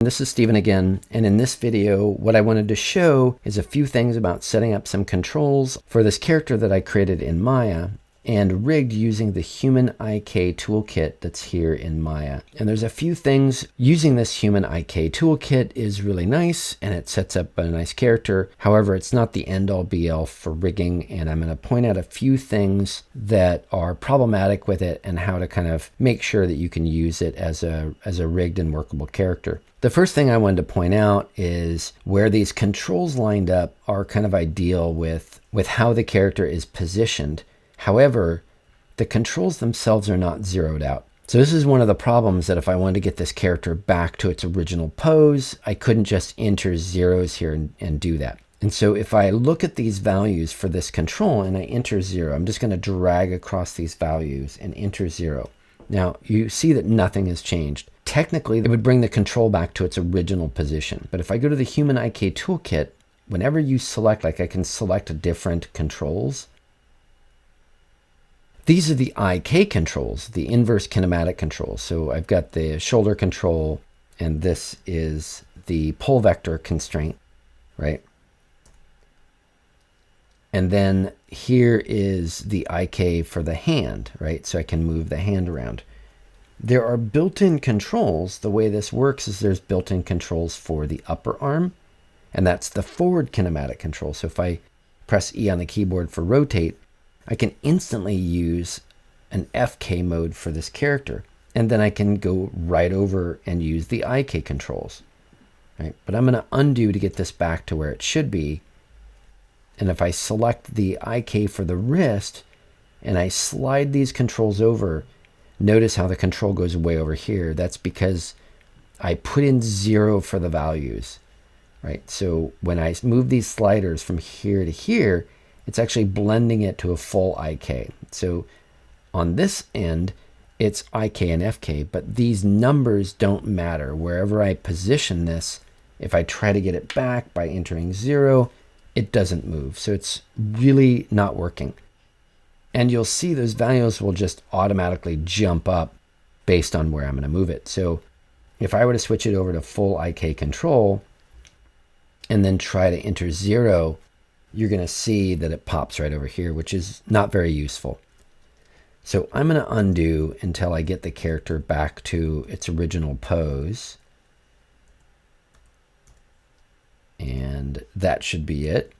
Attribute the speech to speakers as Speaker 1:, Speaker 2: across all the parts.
Speaker 1: This is Stephen again, and in this video what I wanted to show is a few things about setting up some controls for this character that I created in Maya and rigged using the Human IK toolkit that's here in Maya. And there's a few things using this Human IK toolkit is really nice, and it sets up a nice character. However, it's not the end-all be-all for rigging, and I'm going to point out a few things that are problematic with it and how to kind of make sure that you can use it as a rigged and workable character. The first thing I wanted to point out is where these controls lined up are kind of ideal with how the character is positioned. However, the controls themselves are not zeroed out. So this is one of the problems, that if I wanted to get this character back to its original pose, I couldn't just enter zeros here and do that. And so if I look at these values for this control and I enter 0, I'm just going to drag across these values and enter 0. Now you see that nothing has changed. Technically, it would bring the control back to its original position. But if I go to the Human IK toolkit, whenever you select, like I can select different controls. These are the IK controls, the inverse kinematic controls. So I've got the shoulder control, and this is the pull vector constraint, right? And then here is the IK for the hand, right? So I can move the hand around. There are built-in controls. The way this works is there's built-in controls for the upper arm, and that's the forward kinematic control. So if I press E on the keyboard for rotate, I can instantly use an FK mode for this character, and then I can go right over and use the IK controls, right? But I'm going to undo to get this back to where it should be. And if I select the IK for the wrist and I slide these controls over, notice how the control goes way over here. That's because I put in 0 for the values, right? So when I move these sliders from here to here, it's actually blending it to a full IK. So on this end, it's IK and FK, but these numbers don't matter. Wherever I position this, if I try to get it back by entering 0, it doesn't move. So it's really not working. And you'll see those values will just automatically jump up based on where I'm going to move it. So if I were to switch it over to full IK control and then try to enter 0, you're going to see that it pops right over here, which is not very useful. So I'm going to undo until I get the character back to its original pose. And that should be it.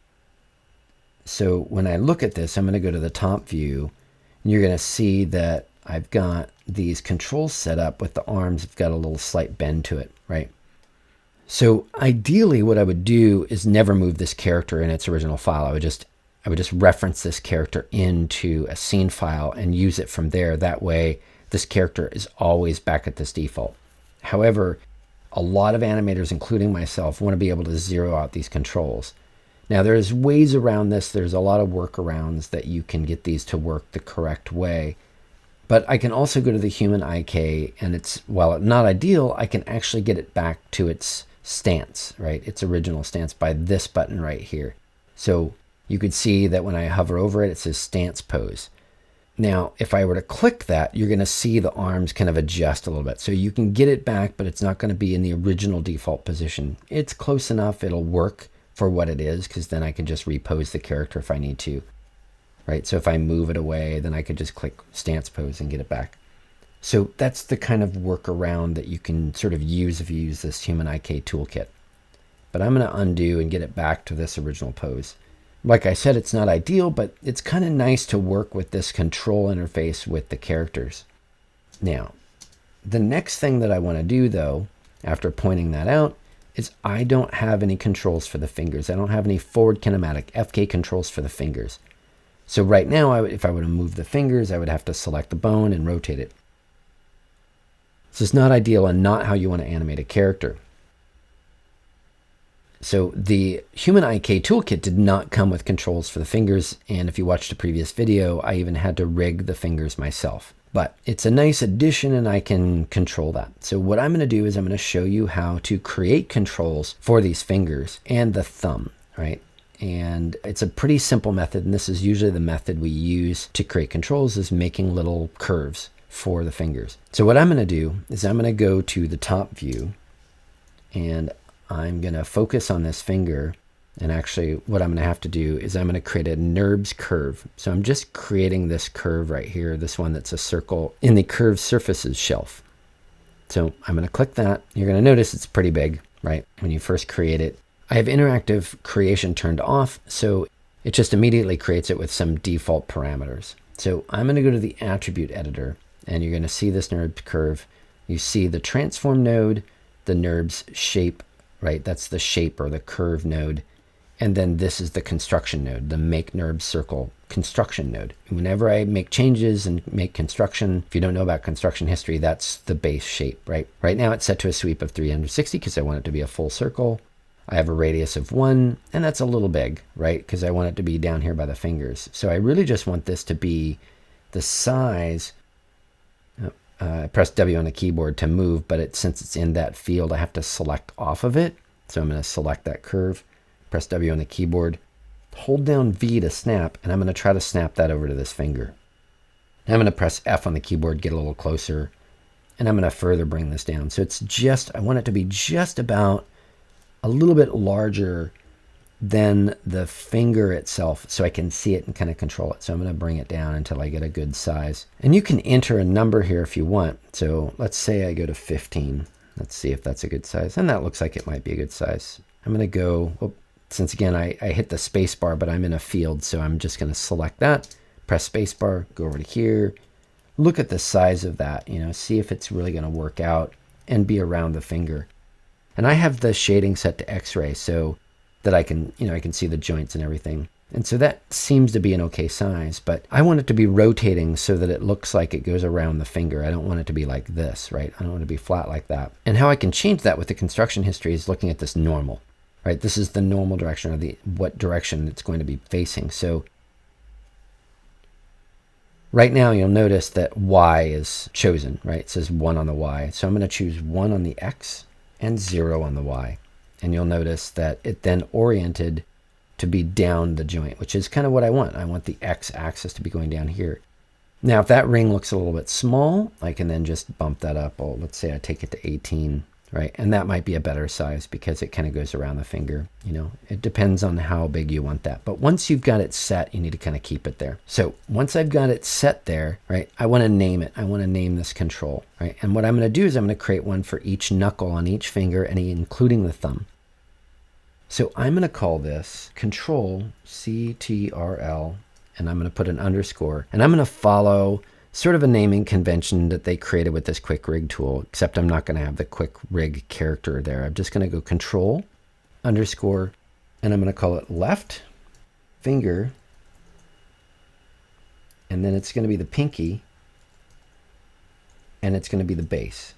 Speaker 1: So when I look at this, I'm going to go to the top view, and you're going to see that I've got these controls set up with the arms. Have got a little slight bend to it, right? So ideally what I would do is never move this character in its original file. I would just reference this character into a scene file and use it from there. That way this character is always back at this default. However, a lot of animators, including myself, want to be able to zero out these controls. Now there's ways around this. There's a lot of workarounds that you can get these to work the correct way. But I can also go to the Human IK, and while it's not ideal, I can actually get it back to its stance, right? Its original stance by this button right here. So you could see that when I hover over it, it says stance pose. Now, if I were to click that, you're going to see the arms kind of adjust a little bit. So you can get it back, but it's not going to be in the original default position. It's close enough. It'll work for what it is, because then I can just repose the character if I need to, right? So if I move it away, then I could just click stance pose and get it back. So that's the kind of workaround that you can sort of use if you use this Human IK toolkit. But I'm going to undo and get it back to this original pose. Like I said, it's not ideal, but it's kind of nice to work with this control interface with the characters. Now, the next thing that I want to do, though, after pointing that out, is I don't have any controls for the fingers. I don't have any forward kinematic FK controls for the fingers. So right now, if I were to move the fingers, I would have to select the bone and rotate it. So it's not ideal and not how you want to animate a character. So the Human IK toolkit did not come with controls for the fingers, and if you watched a previous video, I even had to rig the fingers myself. But it's a nice addition, and I can control that. So what I'm going to do is I'm going to show you how to create controls for these fingers and the thumb, right? And it's a pretty simple method, and this is usually the method we use to create controls, is making little curves for the fingers. So what I'm going to do is I'm going to go to the top view, and I'm going to focus on this finger. And actually what I'm going to have to do is I'm going to create a NURBS curve. So I'm just creating this curve right here, this one that's a circle in the curved surfaces shelf. So I'm going to click that. You're going to notice it's pretty big, right? When you first create it. I have interactive creation turned off, so it just immediately creates it with some default parameters. So I'm going to go to the attribute editor, and you're going to see this NURBS curve. You see the transform node, the NURBS shape, right? That's the shape or the curve node. And then this is the construction node, the make NURBS circle construction node. Whenever I make changes and make construction, if you don't know about construction history, that's the base shape, right? Right now it's set to a sweep of 360 because I want it to be a full circle. I have a radius of 1, and that's a little big, right? Because I want it to be down here by the fingers. So I really just want this to be the size. I press W on the keyboard to move, but since it's in that field, I have to select off of it. So I'm going to select that curve. Press W on the keyboard, hold down V to snap, and I'm going to try to snap that over to this finger. I'm going to press F on the keyboard, get a little closer, and I'm going to further bring this down. So it's just, I want it to be just about a little bit larger than the finger itself so I can see it and kind of control it. So I'm going to bring it down until I get a good size. And you can enter a number here if you want. So let's say I go to 15. Let's see if that's a good size. And that looks like it might be a good size. I'm going to go, since again, I hit the space bar, but I'm in a field, so I'm just going to select that, press space bar, go over to here, look at the size of that, see if it's really going to work out and be around the finger. And I have the shading set to X-ray so that I can, I can see the joints and everything. And so that seems to be an okay size, but I want it to be rotating so that it looks like it goes around the finger. I don't want it to be like this, right? I don't want it to be flat like that. And how I can change that with the construction history is looking at this normal. Right, this is the normal direction, or what direction it's going to be facing. So right now you'll notice that Y is chosen, right? It says 1 on the Y. So I'm going to choose 1 on the X and 0 on the Y. And you'll notice that it then oriented to be down the joint, which is kind of what I want. I want the X axis to be going down here. Now, if that ring looks a little bit small, I can then just bump that up. Oh, let's say I take it to 18. Right, and that might be a better size because it kind of goes around the finger. It depends on how big you want that. But once you've got it set, you need to kind of keep it there. So once I've got it set there, right, I want to name it. I want to name this control, right? And what I'm going to do is I'm going to create one for each knuckle on each finger, and including the thumb. So I'm going to call this control, CTRL, and I'm going to put an underscore, and I'm going to follow sort of a naming convention that they created with this quick rig tool, except I'm not going to have the quick rig character there. I'm just going to go control underscore, and I'm going to call it left finger, and then it's going to be the pinky, and it's going to be the base,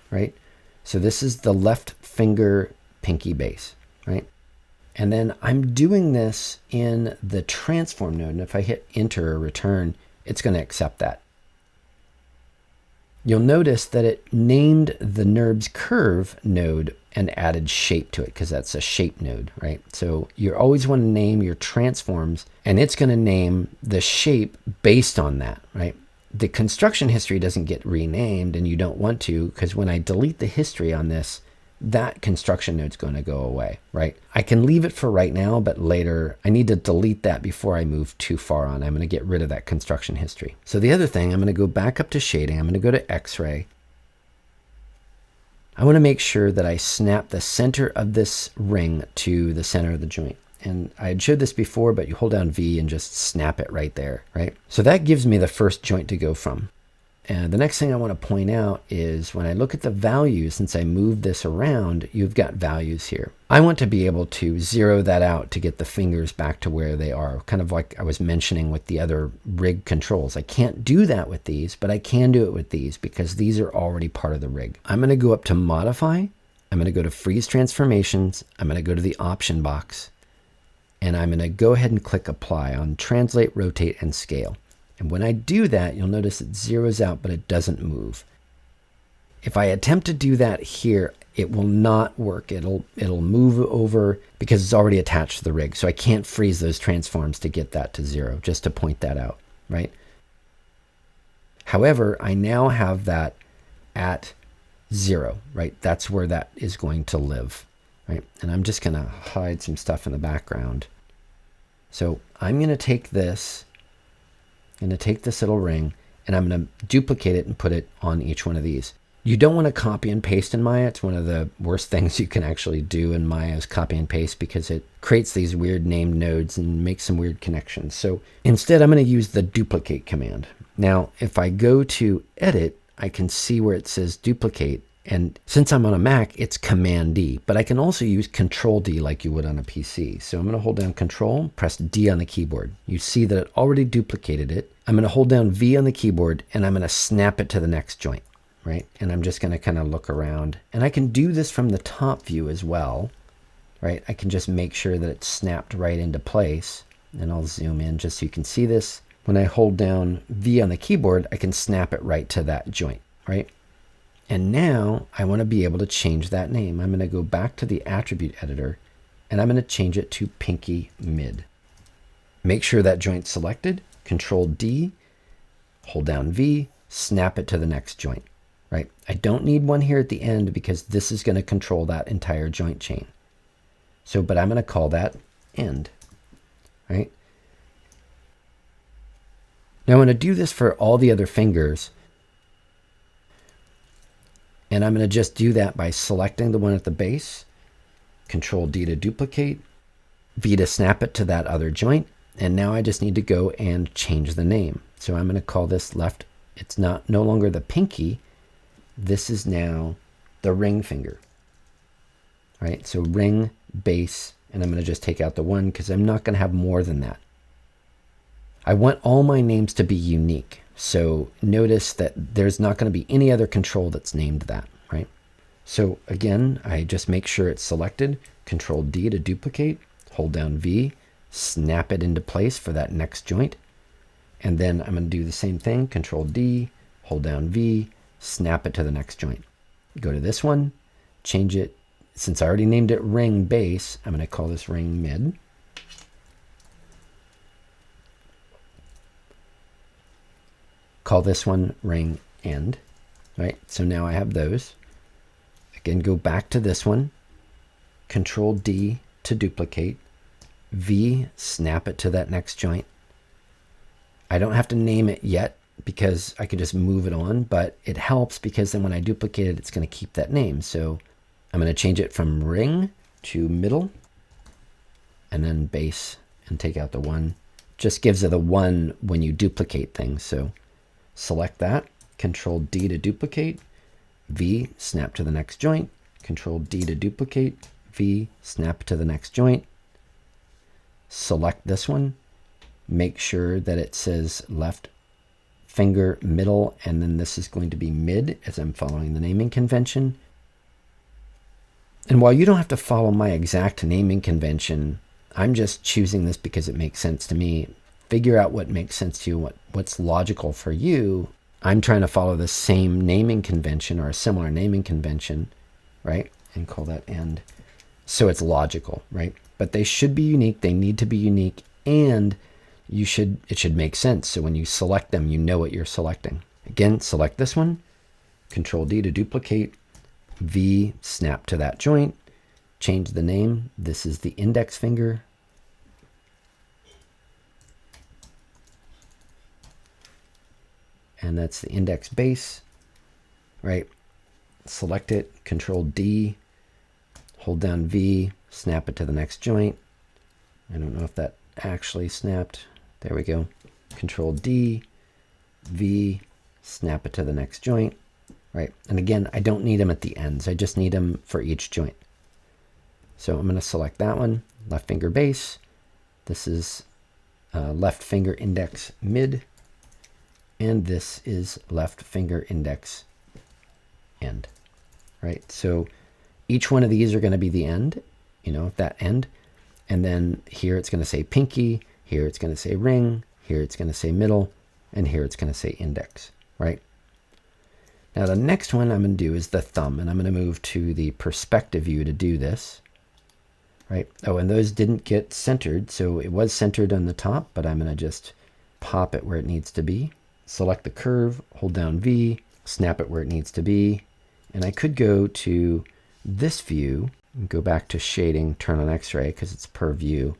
Speaker 1: right? So this is the left finger pinky base, right? And then I'm doing this in the transform node, and if I hit enter or return, it's going to accept that. You'll notice that it named the NURBS curve node and added shape to it because that's a shape node, right? So you always want to name your transforms, and it's going to name the shape based on that, right? The construction history doesn't get renamed, and you don't want to, because when I delete the history on this, that construction node's going to go away, right? I can leave it for right now, but later I need to delete that before I move too far on. I'm going to get rid of that construction history. So the other thing, I'm going to go back up to shading. I'm going to go to X-ray. I want to make sure that I snap the center of this ring to the center of the joint. And I had showed this before, but you hold down V and just snap it right there, right? So that gives me the first joint to go from. And the next thing I want to point out is when I look at the values, since I moved this around, you've got values here. I want to be able to zero that out to get the fingers back to where they are, kind of like I was mentioning with the other rig controls. I can't do that with these, but I can do it with these because these are already part of the rig. I'm going to go up to modify. I'm going to go to freeze transformations. I'm going to go to the option box, and I'm going to go ahead and click apply on translate, rotate, and scale. And when I do that, you'll notice it zeroes out, but it doesn't move. If I attempt to do that here, it will not work. It'll move over because it's already attached to the rig. So I can't freeze those transforms to get that to 0, just to point that out, right? However, I now have that at 0, right? That's where that is going to live, right? And I'm just going to hide some stuff in the background. So I'm going to take this, little ring, and I'm going to duplicate it and put it on each one of these. You don't want to copy and paste in Maya. It's one of the worst things you can actually do in Maya is copy and paste, because it creates these weird named nodes and makes some weird connections. So instead, I'm going to use the duplicate command. Now, if I go to edit, I can see where it says duplicate. And since I'm on a Mac, it's Command D, but I can also use Control D like you would on a PC. So I'm going to hold down Control, press D on the keyboard. You see that it already duplicated it. I'm going to hold down V on the keyboard, and I'm going to snap it to the next joint, right? And I'm just going to kind of look around. And I can do this from the top view as well, right? I can just make sure that it's snapped right into place. And I'll zoom in just so you can see this. When I hold down V on the keyboard, I can snap it right to that joint, right? And now I want to be able to change that name. I'm going to go back to the attribute editor, and I'm going to change it to Pinky Mid. Make sure that joint's selected, Control D, hold down V, snap it to the next joint, right? I don't need one here at the end because this is going to control that entire joint chain. So, but I'm going to call that end, right? Now I'm going to do this for all the other fingers. And I'm going to just do that by selecting the one at the base, Control D to duplicate, V to snap it to that other joint. And now I just need to go and change the name. So I'm going to call this left. It's no longer the pinky. This is now the ring finger, right? So ring, base, and I'm going to just take out the 1 because I'm not going to have more than that. I want all my names to be unique. So notice that there's not going to be any other control that's named that, right? So again, I just make sure it's selected, Control D to duplicate, hold down V, snap it into place for that next joint. And then I'm going to do the same thing, Control D, hold down V, snap it to the next joint. Go to this one, change it. Since I already named it ring base, I'm going to call this ring mid. Call this one ring end, right? So now I have those. Again, go back to this one, Control D to duplicate, V, snap it to that next joint. I don't have to name it yet because I can just move it on, but it helps because then when I duplicate it, it's going to keep that name. So I'm going to change it from ring to middle, and then base, and take out the 1. Just gives it a 1 when you duplicate things. So select that, Control D to duplicate, V, snap to the next joint, Control D to duplicate, V, snap to the next joint. Select this one, make sure that it says left finger middle, and then this is going to be mid as I'm following the naming convention. And while you don't have to follow my exact naming convention, I'm just choosing this because it makes sense to me. Figure out what makes sense to you, what's logical for you. I'm trying to follow the same naming convention or a similar naming convention, right? And call that end. So it's logical, right? But they should be unique. They need to be unique, and it should make sense. So when you select them, you know what you're selecting. Again, select this one, Control D to duplicate, V, snap to that joint, change the name. This is the index finger. And that's the index base, right? Select it, Control D, hold down V, snap it to the next joint. I don't know if that actually snapped. There we go. Control D, V, snap it to the next joint, right? And again, I don't need them at the ends. I just need them for each joint. So I'm going to select that one, left finger base. This is left finger index mid. And this is left finger index end, right? So each one of these are going to be the end, that end. And then here it's going to say pinky, here it's going to say ring, here it's going to say middle, and here it's going to say index, right? Now the next one I'm going to do is the thumb, and I'm going to move to the perspective view to do this, right? Oh, and those didn't get centered, so it was centered on the top, but I'm going to just pop it where it needs to be. Select the curve, hold down V, snap it where it needs to be, And I could go to this view and go back to shading, turn on X-ray because it's per view.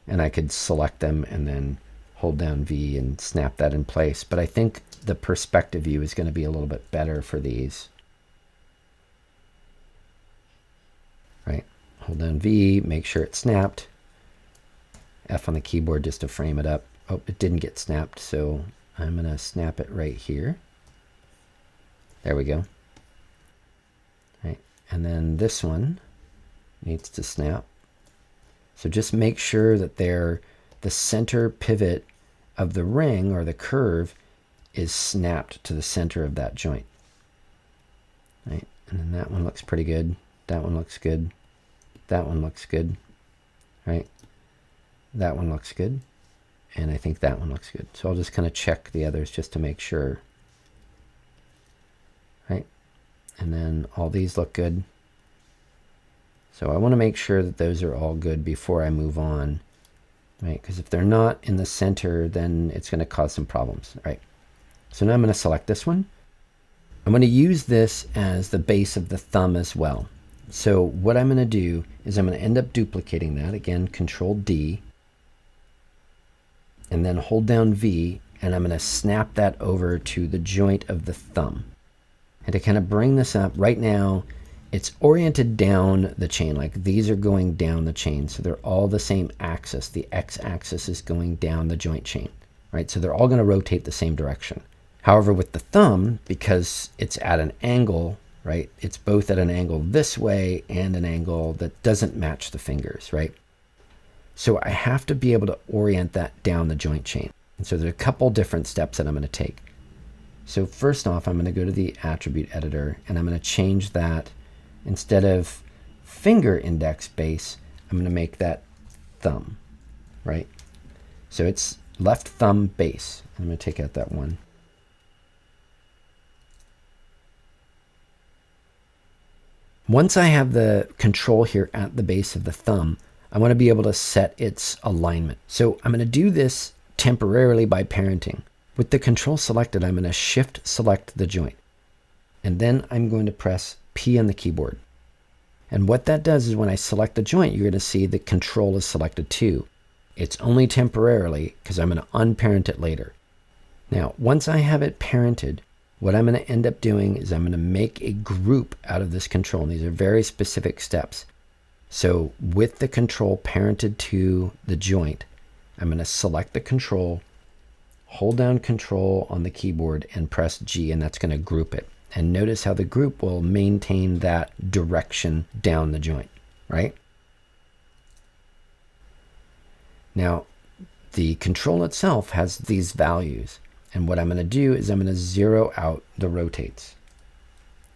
Speaker 1: And I could select them and then hold down V and snap that in place. But I think the perspective view is going to be a little bit better for these. Right? Hold down V, make sure it's snapped. F on the keyboard just to frame it up. Oh, it didn't get snapped, so I'm going to snap it right here. There we go. Right. And then this one needs to snap. So just make sure that the center pivot of the ring or the curve is snapped to the center of that joint. Right. And then that one looks pretty good. That one looks good. That one looks good. Right. That one looks good. And I think that one looks good. So I'll just kind of check the others just to make sure. Right. And then all these look good. So I want to make sure that those are all good before I move on. Right. Because if they're not in the center, then it's going to cause some problems. Right. So now I'm going to select this one. I'm going to use this as the base of the thumb as well. So what I'm going to do is I'm going to end up duplicating that. Again, Control D. And then hold down V, and I'm going to snap that over to the joint of the thumb. And to kind of bring this up, right now, it's oriented down the chain. Like these are going down the chain, so they're all the same axis. The x-axis is going down the joint chain, right? So they're all going to rotate the same direction. However, with the thumb, because it's at an angle, right? It's both at an angle this way and an angle that doesn't match the fingers, right? So I have to be able to orient that down the joint chain. And so there's a couple different steps that I'm going to take. So first off, I'm going to go to the attribute editor and I'm going to change that. Instead of finger index base, I'm going to make that thumb, right? So it's left thumb base. I'm going to take out that one. Once I have the control here at the base of the thumb, I want to be able to set its alignment. So I'm going to do this temporarily by parenting. With the control selected, I'm going to shift select the joint. And then I'm going to press P on the keyboard. And what that does is when I select the joint, you're going to see the control is selected too. It's only temporarily because I'm going to unparent it later. Now, once I have it parented, what I'm going to end up doing is I'm going to make a group out of this control. And these are very specific steps. So with the control parented to the joint, I'm going to select the control, hold down Control on the keyboard and press G, and that's going to group it. And notice how the group will maintain that direction down the joint, right? Now, the control itself has these values. And what I'm going to do is I'm going to zero out the rotates,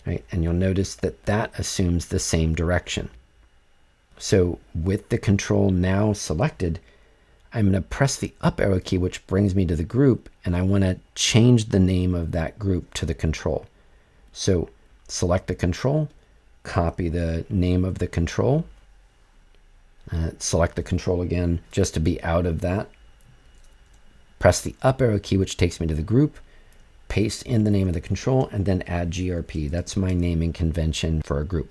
Speaker 1: right? And you'll notice that that assumes the same direction. So with the control now selected, I'm going to press the up arrow key, which brings me to the group, and I want to change the name of that group to the control. So select the control, copy the name of the control, select the control again just to be out of that. Press the up arrow key, which takes me to the group, paste in the name of the control, and then add GRP. That's my naming convention for a group.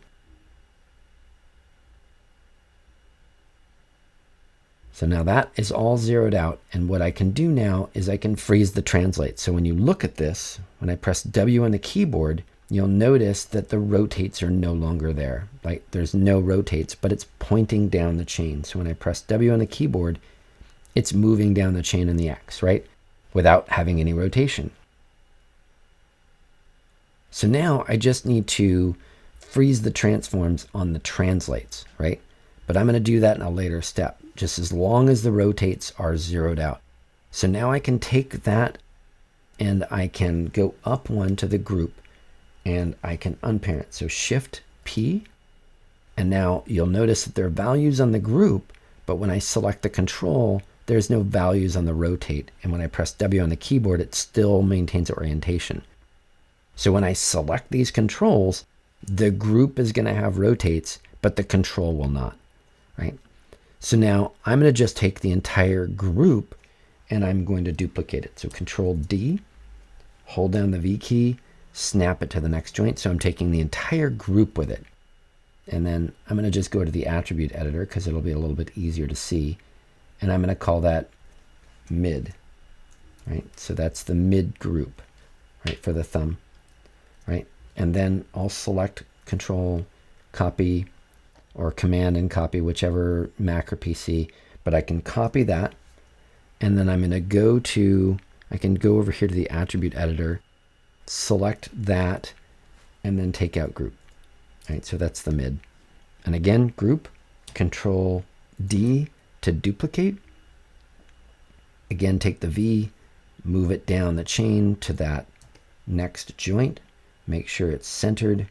Speaker 1: So now that is all zeroed out, and what I can do now is I can freeze the translate. So when you look at this, when I press W on the keyboard, you'll notice that the rotates are no longer there. Like there's no rotates, but it's pointing down the chain. So when I press W on the keyboard, it's moving down the chain in the X, right? Without having any rotation. So now I just need to freeze the transforms on the translates, right? But I'm going to do that in a later step, just as long as the rotates are zeroed out. So now I can take that and I can go up one to the group and I can unparent. So Shift P, and now you'll notice that there are values on the group, but when I select the control, there's no values on the rotate. And when I press W on the keyboard, it still maintains orientation. So when I select these controls, the group is going to have rotates, but the control will not, right? So now I'm going to just take the entire group and I'm going to duplicate it. So Control D, hold down the V key, snap it to the next joint. So I'm taking the entire group with it. And then I'm going to just go to the attribute editor because it'll be a little bit easier to see. And I'm going to call that mid, right? So that's the mid group, right, for the thumb, right? And then I'll select Control, copy, or Command and copy, whichever Mac or PC, but I can copy that. And then I'm going to go to, I can go over here to the attribute editor, select that, and then take out group. Right, so that's the mid. And again, group, Control D to duplicate. Again, take the V, move it down the chain to that next joint. Make sure it's centered.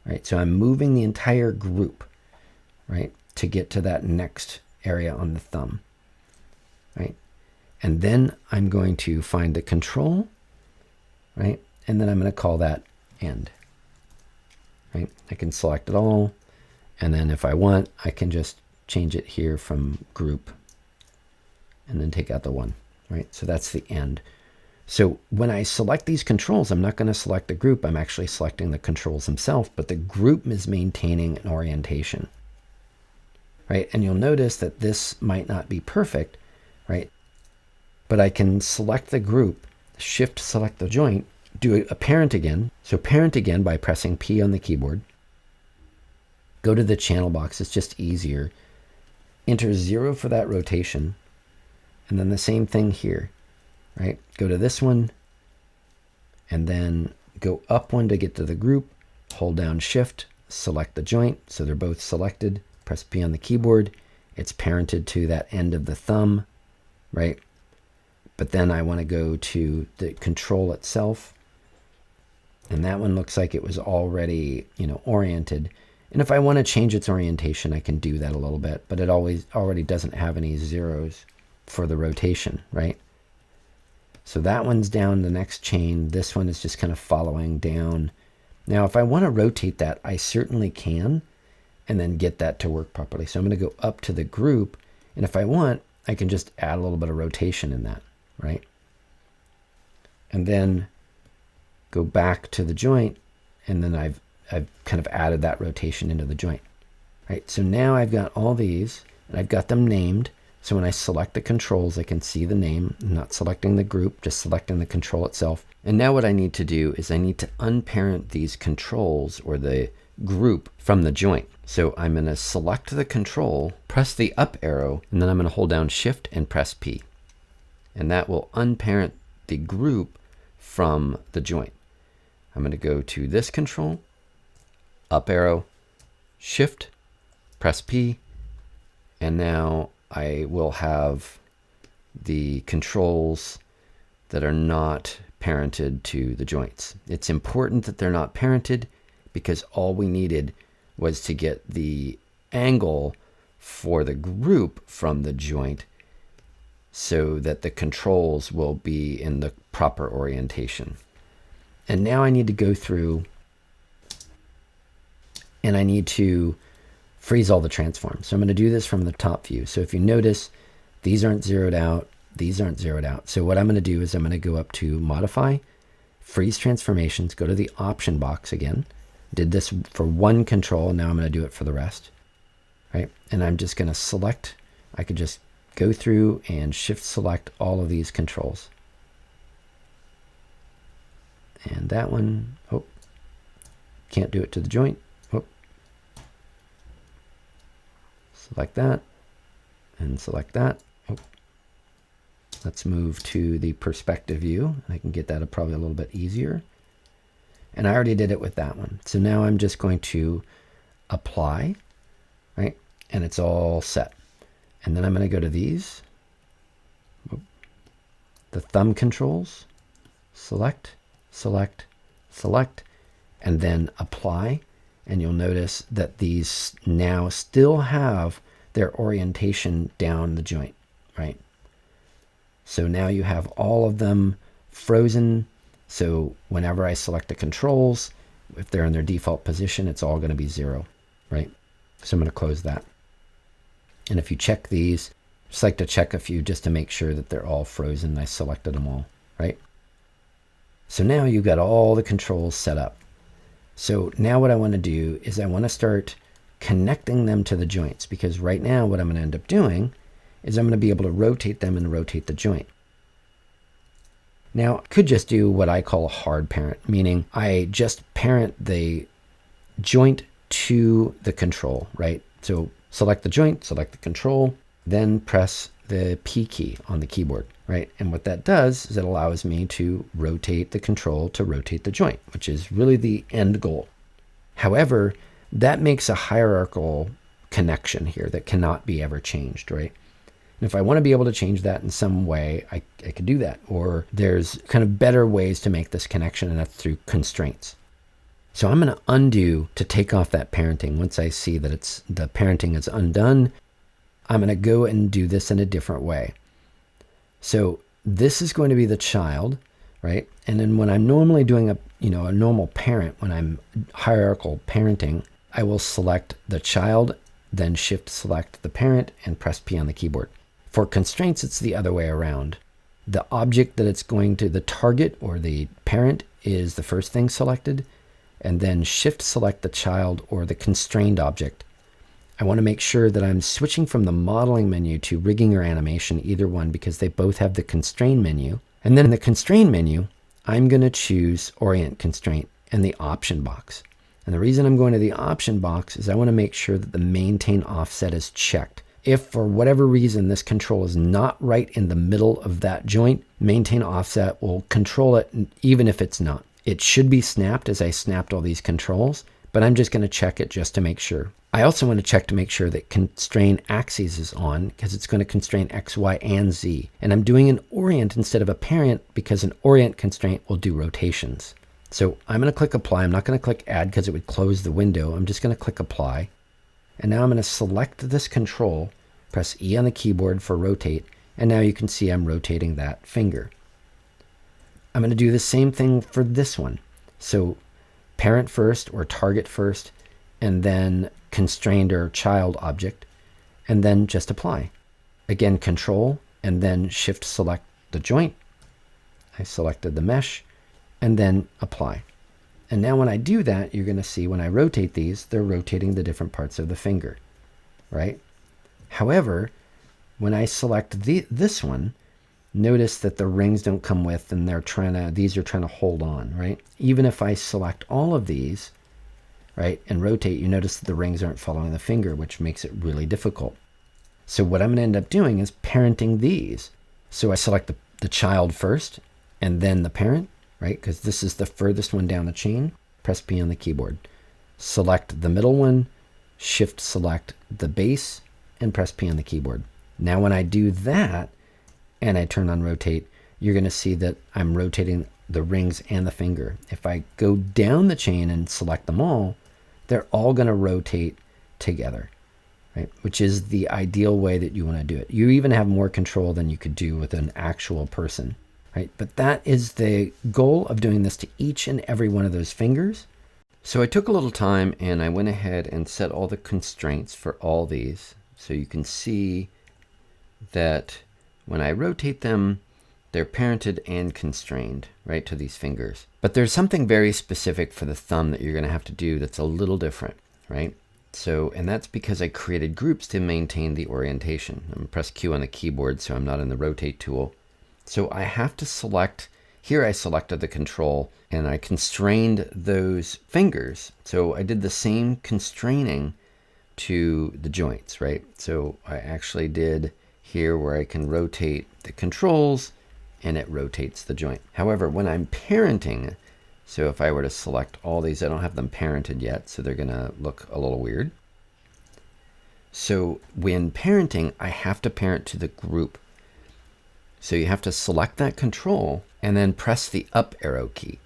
Speaker 1: Right, so I'm moving the entire group, right, to get to that next area on the thumb. Right, and then I'm going to find the control, right, and then I'm going to call that end. Right, I can select it all, and then if I want, I can just change it here from group and then take out the one, right? So that's the end. So when I select these controls, I'm not going to select the group. I'm actually selecting the controls themselves, but the group is maintaining an orientation, right? And you'll notice that this might not be perfect, right? But I can select the group, shift select the joint, do a parent again. So parent again by pressing P on the keyboard. Go to the channel box. It's just easier. Enter 0 for that rotation. And then the same thing here, right? Go to this one and then go up one to get to the group. Hold down Shift, select the joint. So they're both selected. Press P on the keyboard. It's parented to that end of the thumb, right? But then I want to go to the control itself. And that one looks like it was already, oriented. And if I want to change its orientation, I can do that a little bit, but it already doesn't have any zeros for the rotation, right? So that one's down the next chain. This one is just kind of following down. Now, if I want to rotate that, I certainly can, and then get that to work properly. So I'm going to go up to the group, and if I want, I can just add a little bit of rotation in that, right? And then go back to the joint, and then I've kind of added that rotation into the joint. Right, so now I've got all these, and I've got them named. So when I select the controls, I can see the name. I'm not selecting the group, just selecting the control itself. And now what I need to do is I need to unparent these controls or the group from the joint. So I'm going to select the control, press the up arrow, and then I'm going to hold down Shift and press P. And that will unparent the group from the joint. I'm going to go to this control, up arrow, Shift, press P, and now I will have the controls that are not parented to the joints. It's important that they're not parented because all we needed was to get the angle for the group from the joint so that the controls will be in the proper orientation. And now I need to go through and I need to freeze all the transforms. So I'm going to do this from the top view. So if you notice, these aren't zeroed out, these aren't zeroed out. So what I'm going to do is I'm going to go up to Modify, Freeze Transformations, go to the option box again. Did this for one control, now I'm going to do it for the rest. Right? And I'm just going to select, I could just go through and shift select all of these controls. And that one, oh, can't do it to the joint. Oh. Select that and select that. Oh. Let's move to the perspective view. I can get that probably a little bit easier. And I already did it with that one. So now I'm just going to apply, right? And it's all set. And then I'm going to go to these, the thumb controls, select, select, select, and then apply. And you'll notice that these now still have their orientation down the joint, right? So now you have all of them frozen. So whenever I select the controls, if they're in their default position, it's all going to be 0, right? So I'm going to close that. And if you check these, just like to check a few just to make sure that they're all frozen. I selected them all, right? So now you've got all the controls set up. So now what I want to do is I want to start connecting them to the joints, because right now what I'm going to end up doing is I'm going to be able to rotate them and rotate the joint. Now, I could just do what I call a hard parent, meaning I just parent the joint to the control, right? So select the joint, select the control, then press the P key on the keyboard, right? And what that does is it allows me to rotate the control to rotate the joint, which is really the end goal. However, that makes a hierarchical connection here that cannot be ever changed, right? And if I want to be able to change that in some way, I could do that. Or there's kind of better ways to make this connection, and that's through constraints. So I'm going to undo to take off that parenting. Once I see that the parenting is undone, I'm going to go and do this in a different way. So this is going to be the child, right? And then when I'm normally doing a normal parent, when I'm hierarchical parenting, I will select the child, then shift select the parent and press P on the keyboard. For constraints, it's the other way around. The object that it's going to, the target or the parent, is the first thing selected, and then shift select the child or the constrained object. I want to make sure that I'm switching from the modeling menu to rigging or animation, either one, because they both have the constrain menu. And then in the constrain menu, I'm going to choose orient constraint and the option box. And the reason I'm going to the option box is I want to make sure that the maintain offset is checked. If for whatever reason this control is not right in the middle of that joint, maintain offset will control it even if it's not. It should be snapped as I snapped all these controls, but I'm just going to check it just to make sure. I also want to check to make sure that constrain axes is on, because it's going to constrain X, Y, and Z. And I'm doing an orient instead of a parent because an orient constraint will do rotations. So I'm going to click apply. I'm not going to click add because it would close the window. I'm just going to click apply. And now I'm going to select this control, press E on the keyboard for rotate, and now you can see I'm rotating that finger. I'm going to do the same thing for this one. So parent first or target first, and then constrained or child object, and then just apply. Again, control, and then shift select the joint. I selected the mesh, and then apply. And now when I do that, you're going to see when I rotate these, they're rotating the different parts of the finger, right? However, when I select this one, notice that the rings don't come with, and these are trying to hold on, right? Even if I select all of these, right, and rotate, you notice that the rings aren't following the finger, which makes it really difficult. So what I'm going to end up doing is parenting these. So I select the child first, and then the parent, right, because this is the furthest one down the chain. Press P on the keyboard. Select the middle one, shift select the base, and press P on the keyboard. Now when I do that, and I turn on rotate, you're going to see that I'm rotating the rings and the finger. If I go down the chain and select them all, they're all going to rotate together, right? Which is the ideal way that you want to do it. You even have more control than you could do with an actual person, right? But that is the goal of doing this to each and every one of those fingers. So I took a little time and I went ahead and set all the constraints for all these. So you can see that when I rotate them, they're parented and constrained, right, to these fingers. But there's something very specific for the thumb that you're going to have to do that's a little different, right? So, and that's because I created groups to maintain the orientation. I'm going to press Q on the keyboard so I'm not in the rotate tool. So I have to select, here I selected the control and I constrained those fingers. So I did the same constraining to the joints, right? So I actually did here where I can rotate the controls and it rotates the joint. However, when I'm parenting, so if I were to select all these, I don't have them parented yet, so they're going to look a little weird. So when parenting, I have to parent to the group. So you have to select that control and then press the up arrow key.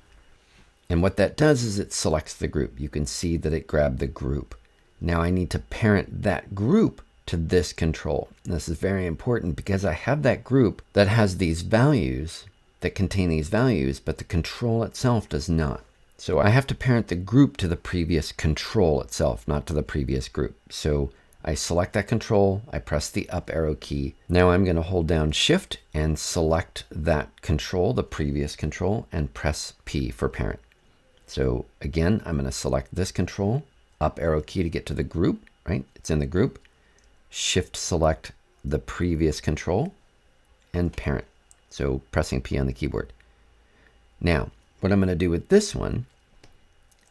Speaker 1: And what that does is it selects the group. You can see that it grabbed the group. Now I need to parent that group to this control. And this is very important because I have that group that has these values, that contain these values, but the control itself does not. So I have to parent the group to the previous control itself, not to the previous group. So I select that control, I press the up arrow key. Now I'm going to hold down Shift and select that control, the previous control, and press P for parent. So again, I'm going to select this control, up arrow key to get to the group, right? It's in the group. Shift select the previous control and parent. So pressing P on the keyboard. Now, what I'm going to do with this one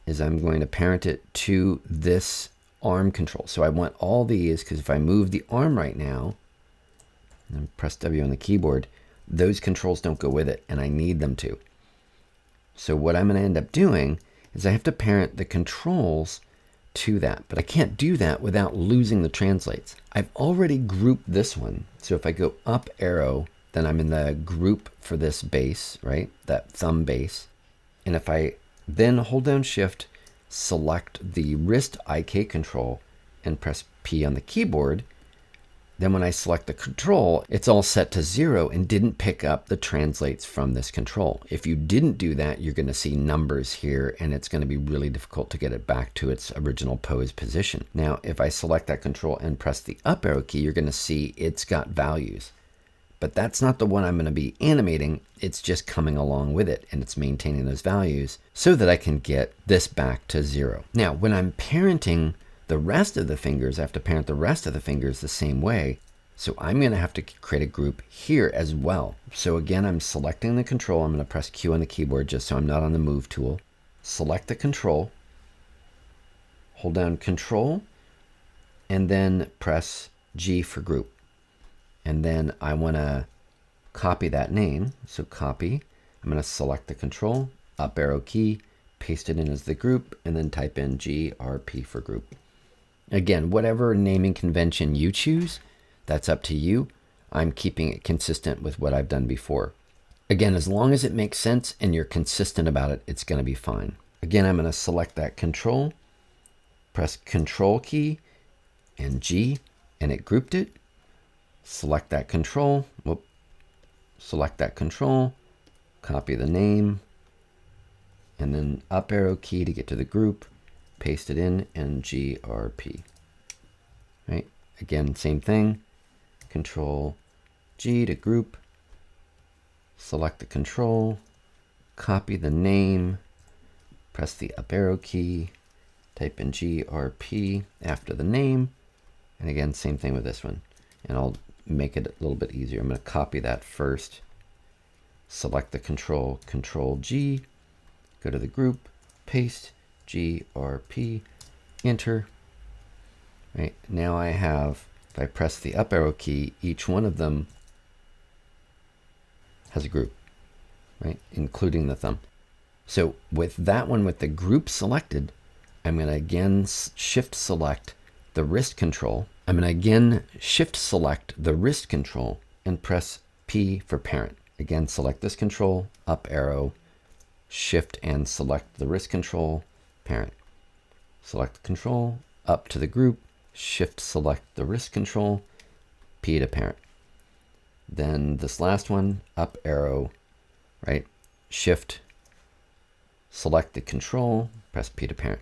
Speaker 1: is I'm going to parent it to this arm control. So I want all these, because if I move the arm right now and press W on the keyboard, those controls don't go with it, and I need them to. So what I'm going to end up doing is I have to parent the controls to that, but I can't do that without losing the translates. I've already grouped this one. So if I go up arrow, then I'm in the group for this base, right? That thumb base. And if I then hold down Shift, select the wrist IK control, and press P on the keyboard, then when I select the control, it's all set to 0 and didn't pick up the translates from this control. If you didn't do that, you're going to see numbers here, and it's going to be really difficult to get it back to its original pose position. Now, if I select that control and press the up arrow key, you're going to see it's got values. But that's not the one I'm going to be animating. It's just coming along with it, and it's maintaining those values so that I can get this back to 0. Now, when I'm parenting the rest of the fingers, I have to parent the rest of the fingers the same way. So I'm going to have to create a group here as well. So again, I'm selecting the control. I'm going to press Q on the keyboard just so I'm not on the move tool. Select the control, hold down Control, and then press G for group. And then I want to copy that name. So copy. I'm going to select the control, up arrow key, paste it in as the group, and then type in GRP for group. Again, whatever naming convention you choose, that's up to you. I'm keeping it consistent with what I've done before. Again, as long as it makes sense and you're consistent about it, it's going to be fine. Again, I'm going to select that control, press Control key and G, and it grouped it. Select that control, select that control, copy the name, and then up arrow key to get to the group, paste it in, and GRP. Right? Again, same thing. Control G to group, select the control, copy the name, press the up arrow key, type in GRP after the name, and again, same thing with this one. And I'll make it a little bit easier. I'm going to copy that first, select the control, Control G, go to the group, paste, GRP, enter. Right, now I have, if I press the up arrow key, each one of them has a group, right, including the thumb. So with that one, with the group selected, I'm going to again shift select the wrist control. I'm going to again shift select the wrist control and press P for parent. Again, select this control, up arrow, shift and select the wrist control, parent. Select the control, up to the group, shift select the wrist control, P to parent. Then this last one, up arrow, right, shift, select the control, press P to parent.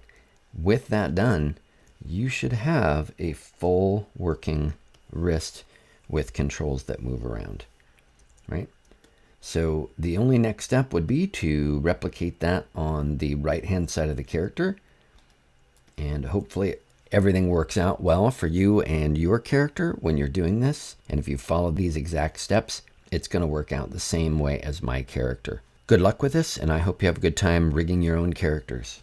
Speaker 1: With that done, you should have a full working wrist with controls that move around, right? So the only next step would be to replicate that on the right-hand side of the character, and hopefully everything works out well for you and your character when you're doing this. And if you follow these exact steps, it's going to work out the same way as my character. Good luck with this, and I hope you have a good time rigging your own characters.